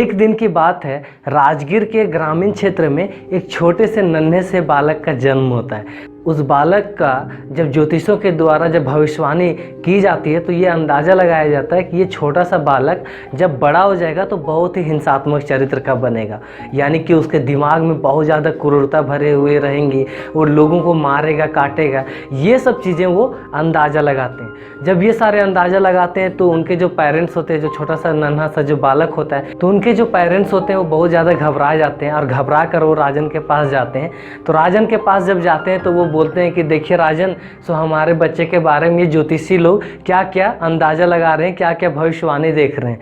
एक दिन की बात है, राजगीर के ग्रामीण क्षेत्र में एक छोटे से नन्हे से बालक का जन्म होता है। उस बालक का जब ज्योतिषों के द्वारा जब भविष्यवाणी की जाती है तो ये अंदाज़ा लगाया जाता है कि ये छोटा सा बालक जब बड़ा हो जाएगा तो बहुत ही हिंसात्मक चरित्र का बनेगा, यानी कि उसके दिमाग में बहुत ज़्यादा क्रूरता भरे हुए रहेंगी, वो लोगों को मारेगा, काटेगा। ये सब चीज़ें वो अंदाज़ा लगाते हैं। जब ये सारे अंदाज़ा लगाते हैं तो उनके जो पेरेंट्स होते हैं, जो छोटा सा नन्हा सा जो बालक होता है, तो उनके जो पेरेंट्स होते हैं वो बहुत ज़्यादा घबरा जाते हैं और घबरा कर वो राजन के पास जाते हैं। तो राजन के पास जब जाते हैं तो वो बोलते हैं कि देखिए राजन, सो हमारे बच्चे के बारे में ये ज्योतिषी लोग क्या क्या अंदाज़ा लगा रहे हैं, क्या क्या भविष्यवाणी देख रहे हैं।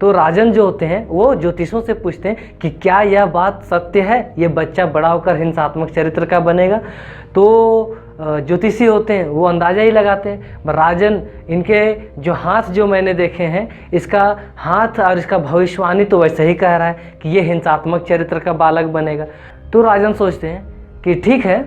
तो राजन जो होते हैं वो ज्योतिषों से पूछते हैं कि क्या यह बात सत्य है, ये बच्चा बड़ा होकर हिंसात्मक चरित्र का बनेगा। तो ज्योतिषी होते हैं वो अंदाज़ा ही लगाते हैं। राजन, इनके जो हाथ जो मैंने देखे हैं, इसका हाथ और इसका भविष्यवाणी तो वैसे ही कह रहा है कि ये हिंसात्मक चरित्र का बालक बनेगा। तो राजन सोचते हैं कि ठीक है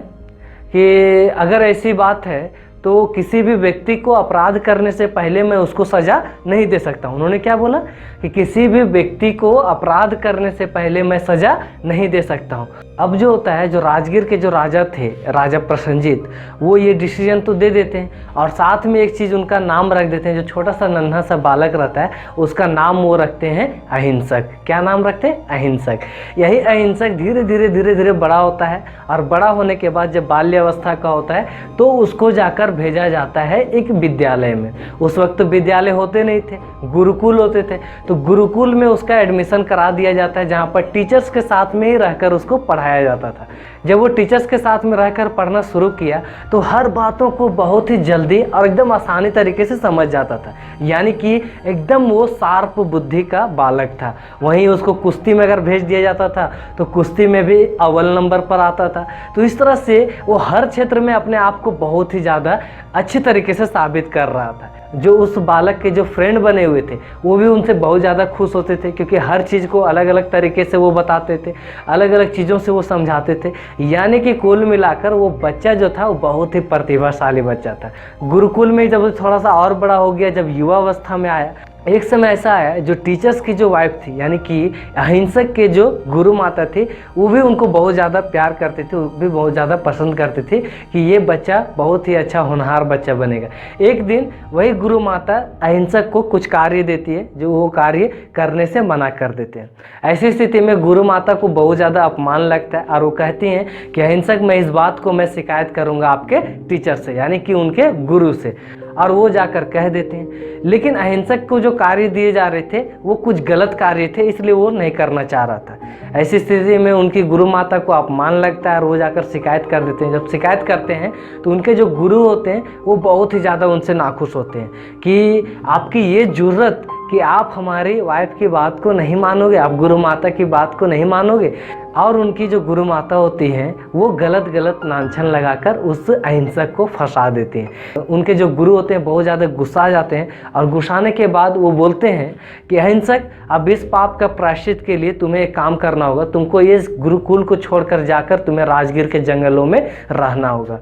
कि अगर ऐसी बात है तो किसी भी व्यक्ति को अपराध करने से पहले मैं उसको सज़ा नहीं दे सकता। उन्होंने क्या बोला कि किसी भी व्यक्ति को अपराध करने से पहले मैं सज़ा नहीं दे सकता हूँ। अब जो होता है, जो राजगीर के जो राजा थे, राजा प्रसन्नजीत, वो ये डिसीजन तो दे देते हैं और साथ में एक चीज़ उनका नाम रख देते हैं। जो छोटा सा नन्हा सा बालक रहता है उसका नाम वो रखते हैं अहिंसक। क्या नाम रखते हैं? अहिंसक। यही अहिंसक धीरे धीरे बड़ा होता है और बड़ा होने के बाद जब बाल्यावस्था का होता है तो उसको जाकर भेजा जाता है एक विद्यालय में। उस वक्त तो विद्यालय होते नहीं थे, गुरुकुल होते थे। तो गुरुकुल में उसका एडमिशन करा दिया जाता है, जहाँ पर टीचर्स के साथ में ही रहकर उसको पढ़ाया जाता था। जब वो टीचर्स के साथ में रहकर पढ़ना शुरू किया तो हर बातों को बहुत ही जल्दी और एकदम आसानी तरीके से समझ जाता था, यानी कि एकदम वो शार्प बुद्धि का बालक था। वहीं उसको कुश्ती में अगर भेज दिया जाता था तो कुश्ती में भी अव्वल नंबर पर आता था। तो इस तरह से वो हर क्षेत्र में अपने आप को बहुत ही ज़्यादा अच्छी तरीके से साबित कर रहा था। जो उस बालक के जो फ्रेंड बने हुए थे वो भी उनसे बहुत ज़्यादा खुश होते थे, क्योंकि हर चीज़ को अलग अलग तरीके से वो बताते थे, अलग अलग चीज़ों से वो समझाते थे। यानी कि कुल मिलाकर वो बच्चा जो था वो बहुत ही प्रतिभाशाली बच्चा था। गुरुकुल में जब थोड़ा सा और बड़ा हो गया, जब युवावस्था में आया, एक समय ऐसा आया जो टीचर्स की जो वाइफ थी, यानी कि अहिंसक के जो गुरु माता थी, वो भी उनको बहुत ज़्यादा प्यार करते थे, वो भी बहुत ज़्यादा पसंद करते थे कि ये बच्चा बहुत ही अच्छा होनहार बच्चा बनेगा। एक दिन वही गुरु माता अहिंसक को कुछ कार्य देती है जो वो कार्य करने से मना कर देते हैं। ऐसी स्थिति में गुरु माता को बहुत ज़्यादा अपमान लगता है और वो कहती हैं कि अहिंसक, मैं इस बात को मैं शिकायत करूँगा आपके टीचर से, यानी कि उनके गुरु से। और वो जाकर कह देते हैं। लेकिन अहिंसक को जो कार्य दिए जा रहे थे वो कुछ गलत कार्य थे, इसलिए वो नहीं करना चाह रहा था। ऐसी स्थिति में उनकी गुरु माता को अपमान लगता है और वो जाकर शिकायत कर देते हैं। जब शिकायत करते हैं तो उनके जो गुरु होते हैं वो बहुत ही ज़्यादा उनसे नाखुश होते हैं कि आपकी ये जुर्रत कि आप हमारी वाइफ की बात को नहीं मानोगे, आप गुरु माता की बात को नहीं मानोगे। और उनकी जो गुरु माता होती हैं वो गलत नांछन लगाकर उस अहिंसक को फंसा देती हैं। उनके जो गुरु होते हैं बहुत ज़्यादा गुस्सा जाते हैं और गुस्साने के बाद वो बोलते हैं कि अहिंसक, अब इस पाप का प्रायश्चित के लिए तुम्हें एक काम करना होगा, तुमको ये गुरुकुल को छोड़कर जाकर तुम्हें राजगीर के जंगलों में रहना होगा।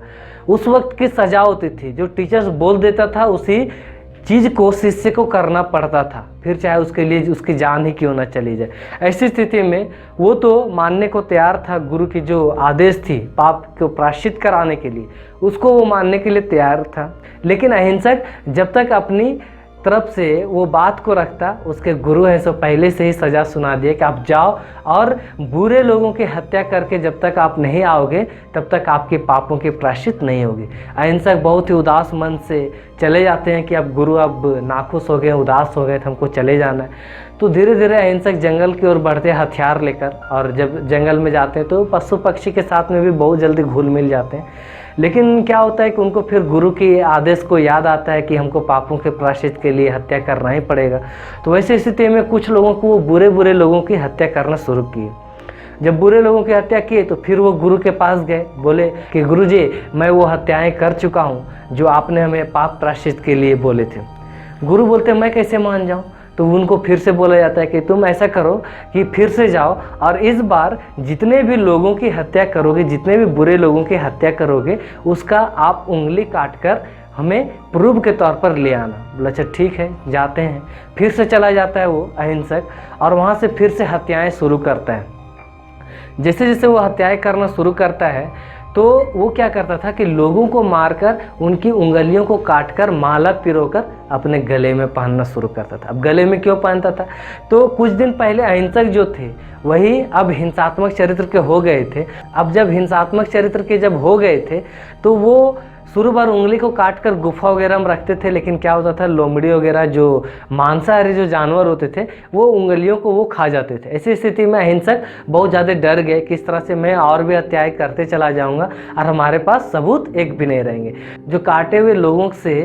उस वक्त की सजा होती थी, जो टीचर्स बोल देता था उसी चीज़ को शिष्य को करना पड़ता था, फिर चाहे उसके लिए उसकी जान ही क्यों ना चली जाए। ऐसी स्थिति में वो तो मानने को तैयार था, गुरु की जो आदेश थी पाप को प्रायश्चित कराने के लिए, उसको वो मानने के लिए तैयार था। लेकिन अहिंसक जब तक अपनी तरफ से वो बात को रखता, उसके गुरु है सो पहले से ही सज़ा सुना दिया कि आप जाओ और बुरे लोगों की हत्या करके जब तक आप नहीं आओगे तब तक आपके पापों की प्रायश्चित नहीं होगी। अहिंसक बहुत ही उदास मन से चले जाते हैं कि अब गुरु अब नाखुश हो गए, उदास हो गए, तो हमको चले जाना है। तो धीरे धीरे अहिंसक जंगल की ओर बढ़ते हथियार लेकर, और जब जंगल में जाते हैं तो पशु पक्षी के साथ में भी बहुत जल्दी घुल मिल जाते हैं। लेकिन क्या होता है कि उनको फिर गुरु के आदेश को याद आता है कि हमको पापों के प्रायश्चित के लिए हत्या करना ही पड़ेगा। तो वैसे स्थिति में कुछ लोगों को वो बुरे लोगों की हत्या करना शुरू किए। जब बुरे लोगों की हत्या किए तो फिर वो गुरु के पास गए, बोले कि गुरुजी, मैं वो हत्याएं कर चुका हूँ जो आपने हमें पाप प्रायश्चित के लिए बोले थे। गुरु बोलते मैं कैसे मान जाऊँ? तो उनको फिर से बोला जाता है कि तुम ऐसा करो कि फिर से जाओ और इस बार जितने भी लोगों की हत्या करोगे, जितने भी बुरे लोगों की हत्या करोगे, उसका आप उंगली काट कर हमें प्रूफ के तौर पर ले आना। बोला अच्छा ठीक है, जाते हैं। फिर से चला जाता है वो अहिंसक और वहाँ से फिर से हत्याएं शुरू करता है। जैसे जैसे वो हत्याएं करना शुरू करता है तो वो क्या करता था कि लोगों को मारकर उनकी उंगलियों को काटकर माला पिरोकर अपने गले में पहनना शुरू करता था। अब गले में क्यों पहनता था? तो कुछ दिन पहले अहिंसक जो थे वही अब हिंसात्मक चरित्र के हो गए थे। अब जब हिंसात्मक चरित्र के जब हो गए थे तो वो शुरू बार उंगली को काट कर गुफा वगैरह में रखते थे, लेकिन क्या होता था लोमड़ी वगैरह जो मांसाहारी जो जानवर होते थे वो उंगलियों को वो खा जाते थे। ऐसी स्थिति में अहिंसक बहुत ज़्यादा डर गए किस तरह से मैं और भी हत्याएं करते चला जाऊंगा और हमारे पास सबूत एक भी नहीं रहेंगे। जो काटे हुए लोगों से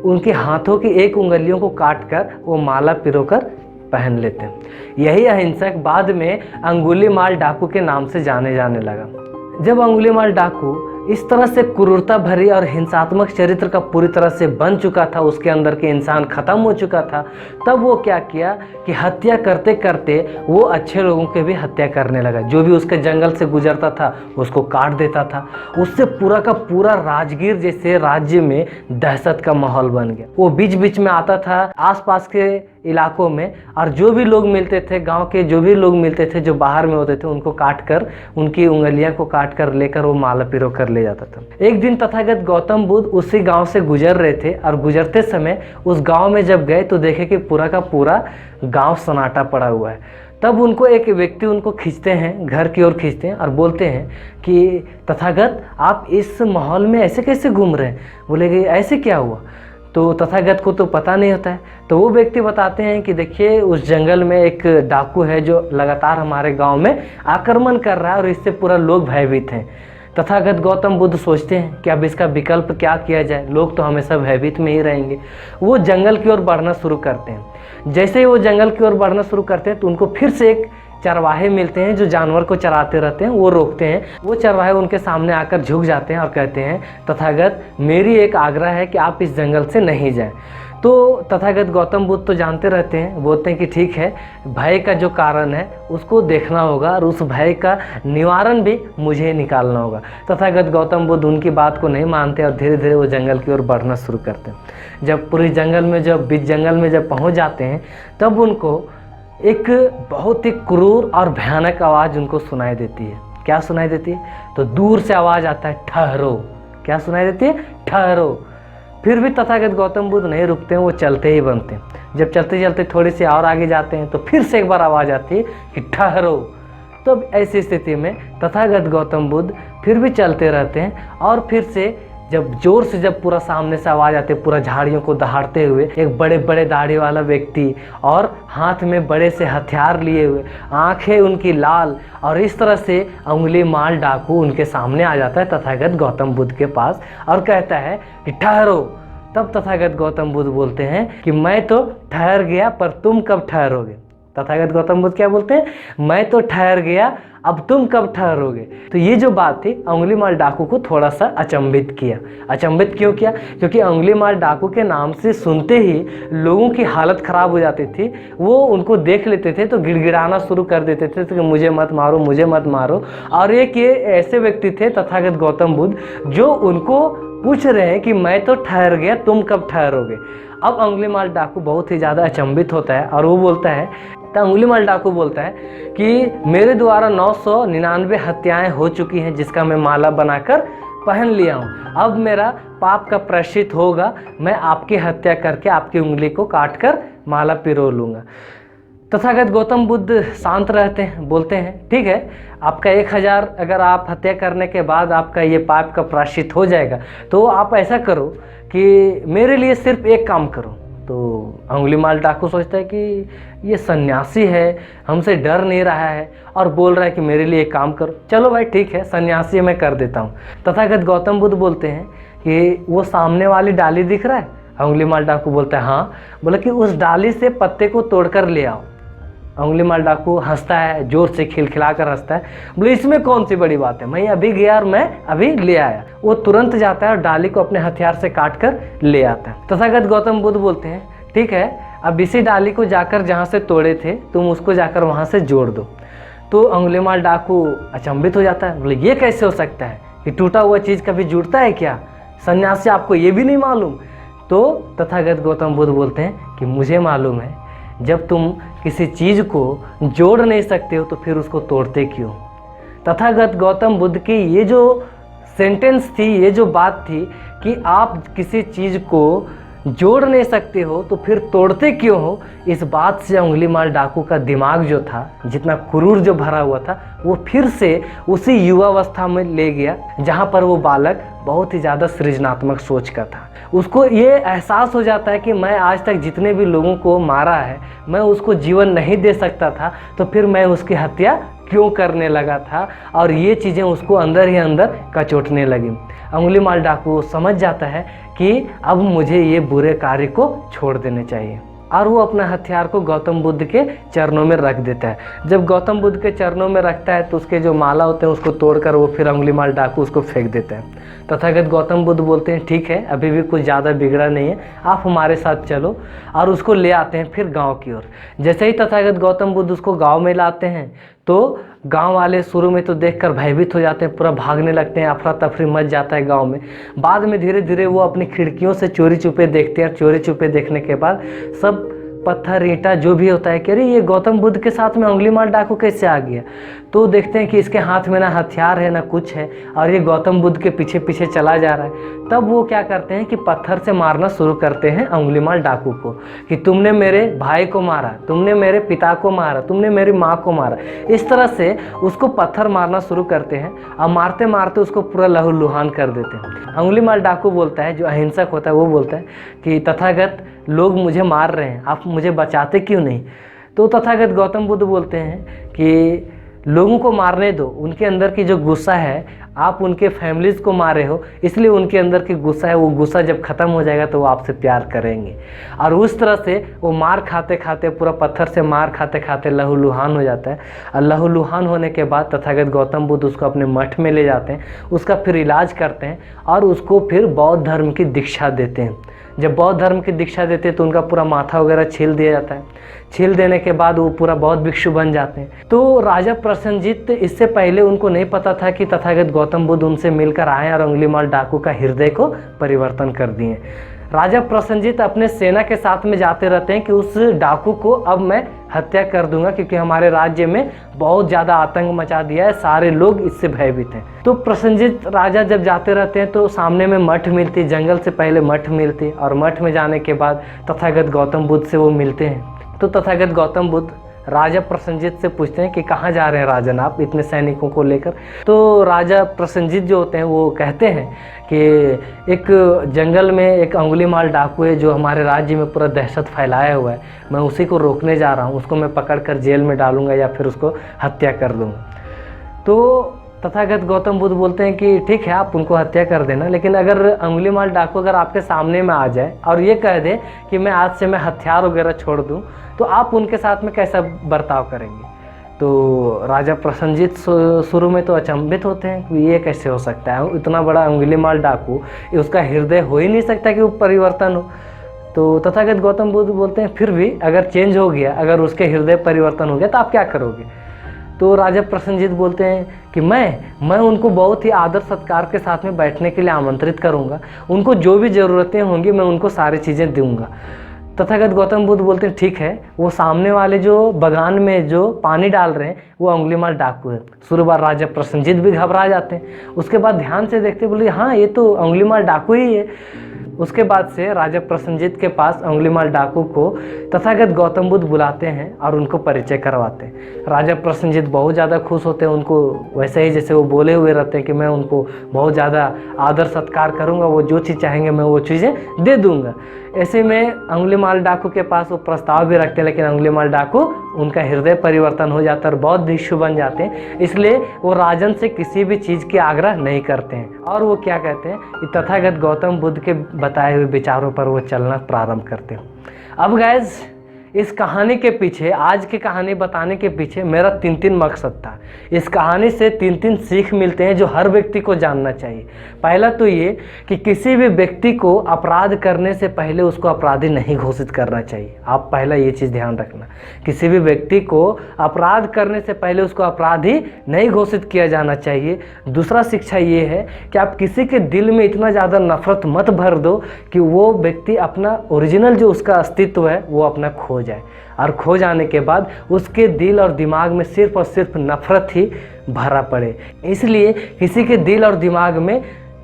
उनके हाथों की एक उंगलियों को काट कर वो माला पिरोकर पहन लेते हैं। यही अहिंसक बाद में अंगुलीमाल डाकू के नाम से जाने जाने लगा। जब अंगुलीमाल डाकू इस तरह से क्रूरता भरी और हिंसात्मक चरित्र का पूरी तरह से बन चुका था, उसके अंदर के इंसान खत्म हो चुका था, तब वो क्या किया कि हत्या करते करते वो अच्छे लोगों के भी हत्या करने लगा। जो भी उसके जंगल से गुजरता था उसको काट देता था। उससे पूरा का पूरा राजगीर जैसे राज्य में दहशत का माहौल बन गया। वो बीच बीच में आता था आसपास के इलाकों में और जो भी लोग मिलते थे, गांव के जो भी लोग मिलते थे जो बाहर में होते थे, उनको काट कर उनकी उंगलियां को काट कर लेकर वो माला पिरो कर ले जाता था। एक दिन तथागत गौतम बुद्ध उसी गांव से गुजर रहे थे और गुजरते समय उस गांव में जब गए तो देखे कि पूरा का पूरा गांव सन्नाटा पड़ा हुआ है। तब उनको एक व्यक्ति उनको खींचते हैं, घर की ओर खींचते हैं और बोलते हैं कि तथागत आप इस माहौल में ऐसे कैसे घूम रहे हैं? बोले कि ऐसे क्या हुआ? तो तथागत को तो पता नहीं होता है। तो वो व्यक्ति बताते हैं कि देखिए उस जंगल में एक डाकू है जो लगातार हमारे गांव में आक्रमण कर रहा है और इससे पूरा लोग भयभीत हैं। तथागत गौतम बुद्ध सोचते हैं कि अब इसका विकल्प क्या किया जाए, लोग तो हमेशा भयभीत में ही रहेंगे। वो जंगल की ओर बढ़ना शुरू करते हैं। जैसे ही वो जंगल की ओर बढ़ना शुरू करते हैं तो उनको फिर से एक चरवाहे मिलते हैं जो जानवर को चराते रहते हैं। वो रोकते हैं। वो चरवाहे उनके सामने आकर झुक जाते हैं और कहते हैं तथागत मेरी एक आग्रह है कि आप इस जंगल से नहीं जाएं। तो तथागत गौतम बुद्ध तो जानते रहते हैं, बोलते हैं कि ठीक है, भय का जो कारण है उसको देखना होगा और उस भय का निवारण भी मुझे निकालना होगा। तथागत गौतम बुद्ध उनकी बात को नहीं मानते और धीरे धीरे वो जंगल की ओर बढ़ना शुरू करते हैं। जब पूरी जंगल में बीच जंगल में जब पहुंच जाते हैं तब उनको एक बहुत ही क्रूर और भयानक आवाज़ उनको सुनाई देती है। क्या सुनाई देती है? तो दूर से आवाज़ आता है ठहरो। क्या सुनाई देती है? ठहरो। फिर भी तथागत गौतम बुद्ध नहीं रुकते हैं, वो चलते ही बनते हैं। जब चलते चलते थोड़ी सी और आगे जाते हैं तो फिर से एक बार आवाज़ आती है कि ठहरो। तो ऐसी स्थिति में तथागत गौतम बुद्ध फिर भी चलते रहते हैं और फिर से जब जोर से जब पूरा सामने से आवाज़ आती है, पूरा झाड़ियों को दहाड़ते हुए एक बड़े बड़े दाढ़ी वाला व्यक्ति और हाथ में बड़े से हथियार लिए हुए, आंखें उनकी लाल, और इस तरह से अंगुलीमाल डाकू उनके सामने आ जाता है तथागत गौतम बुद्ध के पास और कहता है कि ठहरो। तब तथागत गौतम बुद्ध बोलते हैं कि मैं तो ठहर गया पर तुम कब ठहरोगे? तथागत गौतम बुद्ध क्या बोलते हैं? मैं तो ठहर गया, अब तुम कब ठहरोगे? तो ये जो बात थी अंगुलीमाल डाकू को थोड़ा सा अचंभित किया। अचंभित क्यों किया? क्योंकि अंगुलीमाल डाकू के नाम से सुनते ही लोगों की हालत ख़राब हो जाती थी। वो उनको देख लेते थे तो गिड़गिड़ाना शुरू कर देते थे तो कि मुझे मत मारो, मुझे मत मारो। और एक ये ऐसे व्यक्ति थे तथागत गौतम बुद्ध जो उनको पूछ रहे हैं कि मैं तो ठहर गया, तुम कब ठहरोगे? अब अंगुलीमाल डाकू बहुत ही ज़्यादा अचंभित होता है और वो बोलता है, तो अंगुलीमाल डाकू बोलता है कि मेरे द्वारा 999 हत्याएं हो चुकी हैं जिसका मैं माला बनाकर पहन लिया हूँ। अब मेरा पाप का प्रायश्चित होगा, मैं आपकी हत्या करके आपकी उंगली को काट कर माला पिरो लूँगा। तथागत गौतम बुद्ध शांत रहते हैं, बोलते हैं ठीक है, आपका 1000 अगर आप हत्या करने के बाद आपका ये पाप का प्रायश्चित हो जाएगा तो आप ऐसा करो कि मेरे लिए सिर्फ एक काम करो। तो अंगुलीमाल डाकू सोचता है कि ये सन्यासी है, हमसे डर नहीं रहा है और बोल रहा है कि मेरे लिए एक काम करो। चलो भाई ठीक है, सन्यासी मैं कर देता हूँ। तथागत गौतम बुद्ध बोलते हैं कि वो सामने वाली डाली दिख रहा है? अंगुलीमाल डाकू बोलता है हाँ। बोला कि उस डाली से पत्ते को तोड़कर ले आओ। अंगुलीमाल डाकू हंसता है, जोर से खिलखिलाकर हंसता है। बोले इसमें कौन सी बड़ी बात है, मैं अभी गया और मैं अभी ले आया। वो तुरंत जाता है और डाली को अपने हथियार से काट कर ले आता है। तथागत गौतम बुद्ध बोलते हैं ठीक है, अब इसी डाली को जाकर जहाँ से तोड़े थे तुम उसको जाकर वहाँ से जोड़ दो। तो अंगुलीमाल डाकू अचंभित हो जाता है। बोले ये कैसे हो सकता है कि टूटा हुआ चीज़ कभी जुड़ता है क्या? सन्यासी आपको ये भी नहीं मालूम? तो तथागत गौतम बुद्ध बोलते हैं कि मुझे मालूम है, जब तुम किसी चीज़ को जोड़ नहीं सकते हो तो फिर उसको तोड़ते क्यों? तथागत गौतम बुद्ध की ये जो सेंटेंस थी, ये जो बात थी कि आप किसी चीज़ को जोड़ नहीं सकते हो तो फिर तोड़ते क्यों हो, इस बात से अंगुलीमाल डाकू का दिमाग जो था, जितना क्रूर जो भरा हुआ था, वो फिर से उसी युवावस्था में ले गया जहाँ पर वो बालक बहुत ही ज़्यादा सृजनात्मक सोच का था। उसको ये एहसास हो जाता है कि मैं आज तक जितने भी लोगों को मारा है, मैं उसको जीवन नहीं दे सकता था, तो फिर मैं उसकी हत्या क्यों करने लगा था, और ये चीज़ें उसको अंदर ही अंदर कचोटने लगी। अंगुलीमाल डाकू समझ जाता है कि अब मुझे ये बुरे कार्य को छोड़ देने चाहिए, और वो अपना हथियार को गौतम बुद्ध के चरणों में रख देता है। जब गौतम बुद्ध के चरणों में रखता है तो उसके जो माला होते हैं उसको तोड़कर वो फिर अंगुलीमाल डाकू उसको फेंक देता है। तथागत गौतम बुद्ध बोलते हैं ठीक है, अभी भी कुछ ज़्यादा बिगड़ा नहीं है, आप हमारे साथ चलो, और उसको ले आते हैं फिर गांव की ओर। जैसे ही तथागत गौतम बुद्ध उसको गांव में लाते हैं तो गांव वाले शुरू में तो देखकर भयभीत हो जाते हैं, पूरा भागने लगते हैं, अफरा तफरी मच जाता है गांव में। बाद में धीरे धीरे वो अपनी खिड़कियों से चोरी छुपे देखते हैं, और चोरी छुपे देखने के बाद सब पत्थर ईंटा जो भी होता है कि अरे ये गौतम बुद्ध के साथ में अंगुलीमाल डाकू कैसे आ गया। तो देखते हैं कि इसके हाथ में ना हथियार है ना कुछ है, और ये गौतम बुद्ध के पीछे पीछे चला जा रहा है। तब वो क्या करते हैं कि पत्थर से मारना शुरू करते हैं अंगुलीमाल डाकू को, कि तुमने मेरे भाई को मारा, तुमने मेरे पिता को मारा, तुमने मेरी माँ को मारा। इस तरह से उसको पत्थर मारना शुरू करते हैं, और मारते मारते उसको पूरा लहूलुहान कर देते हैं। अंगुलीमाल डाकू बोलता है, जो अहिंसक होता है वो बोलता है कि तथागत लोग मुझे मार रहे हैं, आप मुझे बचाते क्यों नहीं? तो तथागत गौतम बुद्ध बोलते हैं कि लोगों को मारने दो, उनके अंदर की जो गुस्सा है, आप उनके फैमिलीज़ को मारे हो इसलिए उनके अंदर की गुस्सा है, वो गुस्सा जब ख़त्म हो जाएगा तो वो आपसे प्यार करेंगे। और उस तरह से वो मार खाते खाते, पूरा पत्थर से मार खाते खाते लहूलुहान हो जाता है। और लहूलुहान होने के बाद तथागत गौतम बुद्ध उसको अपने मठ में ले जाते हैं, उसका फिर इलाज करते हैं, और उसको फिर बौद्ध धर्म की दीक्षा देते हैं। जब बौद्ध धर्म की दीक्षा देते हैं तो उनका पूरा माथा वगैरह छील दिया जाता है। छील देने के बाद वो पूरा बौद्ध भिक्षु बन जाते हैं। तो राजा प्रसन्नजीत, इससे पहले उनको नहीं पता था कि तथागत गौतम बुद्ध उनसे मिलकर आए और अंगुलीमाल डाकू का हृदय को परिवर्तन कर दिए। राजा प्रसन्नजीत अपने सेना के साथ में जाते रहते हैं कि उस डाकू को अब मैं हत्या कर दूंगा, क्योंकि हमारे राज्य में बहुत ज़्यादा आतंक मचा दिया है, सारे लोग इससे भयभीत हैं। तो प्रसन्नजीत राजा जब जाते रहते हैं तो सामने में मठ मिलती, जंगल से पहले मठ मिलती, और मठ में जाने के बाद तथागत गौतम बुद्ध से वो मिलते हैं। तो तथागत गौतम बुद्ध राजा प्रसन्नजीत से पूछते हैं कि कहाँ जा रहे हैं राजन आप इतने सैनिकों को लेकर? तो राजा प्रसन्नजीत जो होते हैं वो कहते हैं कि एक जंगल में एक अंगुलीमाल डाकू है जो हमारे राज्य में पूरा दहशत फैलाया हुआ है, मैं उसी को रोकने जा रहा हूँ, उसको मैं पकड़कर जेल में डालूंगा या फिर उसको हत्या कर दूँगा। तो तथागत गौतम बुद्ध बोलते हैं कि ठीक है, आप उनको हत्या कर देना, लेकिन अगर अंगुलीमाल डाकू अगर आपके सामने में आ जाए और ये कह दे कि मैं आज से मैं हथियार वगैरह छोड़ दूं, तो आप उनके साथ में कैसा बर्ताव करेंगे? तो राजा प्रसन्नजीत शुरू में तो अचंभित होते हैं कि ये कैसे हो सकता है, इतना बड़ा अंगुलीमाल डाकू, उसका हृदय हो ही नहीं सकता कि वो परिवर्तन हो। तो तथागत गौतम बुद्ध बोलते हैं फिर भी अगर चेंज हो गया, अगर उसके हृदय परिवर्तन हो गया तो आप क्या करोगे? तो राजा प्रसन्नजीत बोलते हैं कि मैं उनको बहुत ही आदर सत्कार के साथ में बैठने के लिए आमंत्रित करूंगा, उनको जो भी ज़रूरतें होंगी मैं उनको सारी चीज़ें दूंगा। तथागत गौतम बुद्ध बोलते हैं ठीक है। वो सामने वाले जो बगान में जो पानी डाल रहे हैं वो अंगुलीमाल डाकू है। शुरू बार राजा प्रसन्नजीत भी घबरा जाते हैं, उसके बाद ध्यान से देखते बोले हाँ ये तो अंगुलीमाल डाकू ही है। उसके बाद से राजा प्रसन्नजीत के पास अंगुलीमाल डाकू को तथागत गौतम बुद्ध बुलाते हैं और उनको परिचय करवाते हैं। राजा प्रसन्नजीत बहुत ज़्यादा खुश होते हैं, उनको वैसे ही जैसे वो बोले हुए रहते हैं कि मैं उनको बहुत ज़्यादा आदर सत्कार करूंगा, वो जो चीज़ चाहेंगे मैं वो चीज़ें दे दूंगा। ऐसे में अंगुलीमाल डाकू के पास वो प्रस्ताव भी रखते हैं, लेकिन अंगुलीमाल डाकू उनका हृदय परिवर्तन हो जाता है और बौद्ध भिक्षु बन जाते हैं, इसलिए वो राजन से किसी भी चीज़ की आग्रह नहीं करते हैं। और वो क्या कहते हैं कि तथागत गौतम बुद्ध के बताए हुए विचारों पर वो चलना प्रारंभ करते हैं। अब गाइस इस कहानी के पीछे, आज की कहानी बताने के पीछे मेरा 3 मकसद था। इस कहानी से 3 सीख मिलते हैं जो हर व्यक्ति को जानना चाहिए। पहला तो ये कि किसी भी व्यक्ति को अपराध करने से पहले उसको अपराधी नहीं घोषित करना चाहिए। आप पहला ये चीज़ ध्यान रखना, किसी भी व्यक्ति को अपराध करने से पहले उसको अपराधी नहीं घोषित किया जाना चाहिए। दूसरा शिक्षा ये है कि आप किसी के दिल में इतना ज़्यादा नफरत मत भर दो कि वो व्यक्ति अपना ओरिजिनल जो उसका अस्तित्व है वो अपना खो जाए, और खो जाने के बाद उसके दिल और दिमाग में सिर्फ और सिर्फ नफरत ही भरा पड़े। इसलिए किसी के दिल और दिमाग में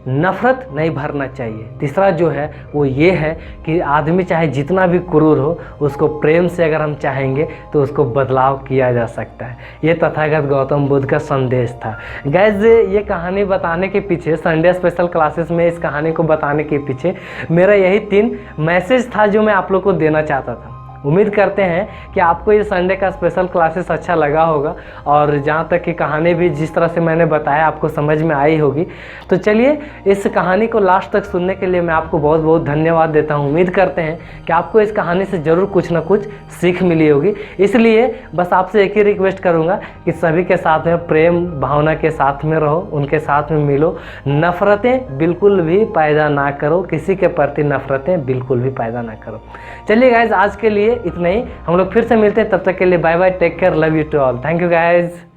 नफरत नहीं भरना चाहिए। तीसरा जो है वो ये है कि आदमी चाहे जितना भी क्रूर हो, उसको प्रेम से अगर हम चाहेंगे तो उसको बदलाव किया जा सकता है। ये तथागत गौतम बुद्ध का संदेश था। गाइस, ये कहानी बताने के पीछे, संडे स्पेशल क्लासेस में इस कहानी को बताने के पीछे मेरा यही 3 मैसेज था जो मैं आप लोग को देना चाहता था। उम्मीद करते हैं कि आपको ये संडे का स्पेशल क्लासेस अच्छा लगा होगा, और जहाँ तक कि कहानी भी जिस तरह से मैंने बताया आपको समझ में आई होगी। तो चलिए, इस कहानी को लास्ट तक सुनने के लिए मैं आपको बहुत बहुत धन्यवाद देता हूँ। उम्मीद करते हैं कि आपको इस कहानी से ज़रूर कुछ ना कुछ सीख मिली होगी। इसलिए बस आपसे एक ही रिक्वेस्ट करूँगा कि सभी के साथ में प्रेम भावना के साथ में रहो, उनके साथ में मिलो, नफ़रतें बिल्कुल भी पैदा ना करो, किसी के प्रति नफ़रतें बिल्कुल भी पैदा ना करो। चलिए गाइज, आज के लिए इतना ही। हम लोग फिर से मिलते हैं, तब तक के लिए bye bye, take care, love you to all, thank you guys.